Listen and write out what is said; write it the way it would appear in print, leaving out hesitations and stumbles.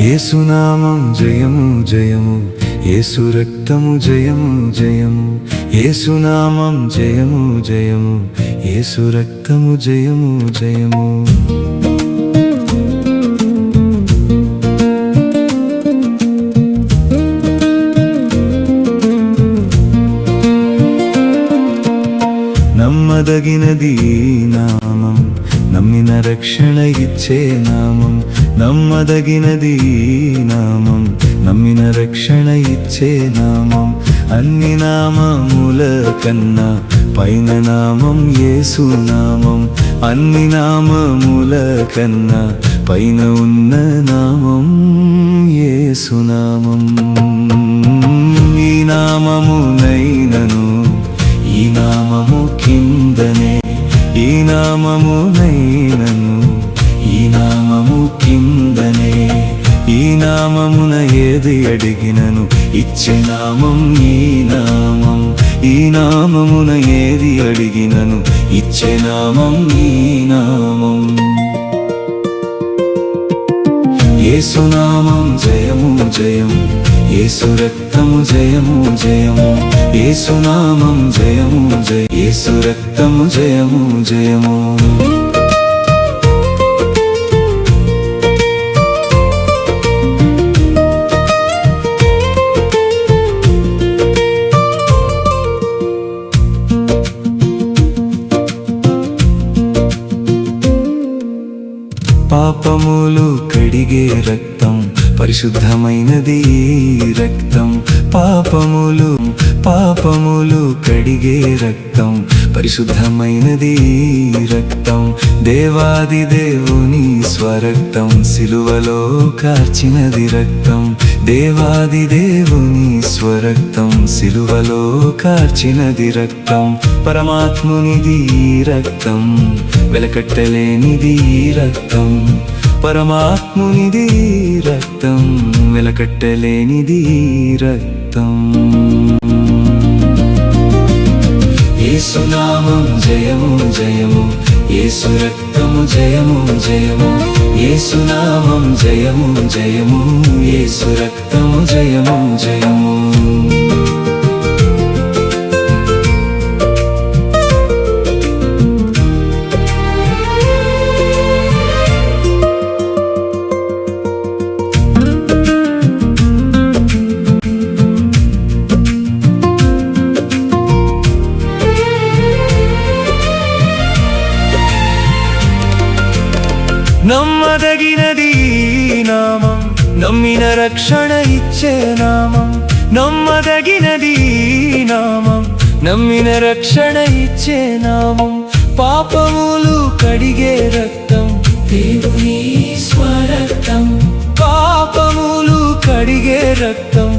యేసునామం జయము జయము, యేసు రక్తము జయము జయము, యేసునామం జయము జయము, యేసు రక్తము జయము జయము. నమ్మదగినది నామం, నమ్మిన రక్షణ ఇచ్చే నామం. నమ్మదగినది నామం, నమ్మిన రక్షణ ఇచ్చే నామం. అన్ని నామముల కన్నా పైన నామం యేసు నామం. అన్ని నామముల కన్నా పైన ఉన్న నామం యేసు నామం. ఈ నామమునైనను ఈ నామము కిందనే, ఈ నామమునైనను ఈ నామము కిందనే. ఈ నామమున ఏది అడిగినను ఇచ్చే నామం ఈ నామం. ఈ నామమున ఏది అడిగినను ఇచ్చే నామం ఈ నామం. యేసునామం జయము జయము, యేసు రక్తము జయము జయము, యేసునామం జయము జయ, యేసు రక్తము జయము జయము. పాపములు కడిగే రక్తం, పరిశుద్ధమైనది రక్తం. పాపములు కడిగే రక్తం, పరిశుద్ధమైనది రక్తం. దేవాది దేవుని స్వరక్తం, సిలువలో కార్చినది రక్తం. దేవాది దేవుని స్వరక్తం, సిలువలో కార్చినది రక్తం. పరమాత్మునిది రక్తం, వెలకట్టలేనిది రక్తం. పరమాత్మునిది రక్తం, వెలకట్టలేనిది రక్తం. యేసునామం జయము జయము, యేసు రక్తము జయము జయము, యేసునామం జయము జయము, యేసు రక్తము జయము జయము. నమ్మదగినది నామం, నమ్మిన రక్షణ ఇచ్చే నామం. నమ్మదగినది నామం, నమ్మిన రక్షణ ఇచ్చే నామం. పాపములు కడిగే రక్తం, దేవుని స్వరక్తం. పాపములు కడిగే రక్తం,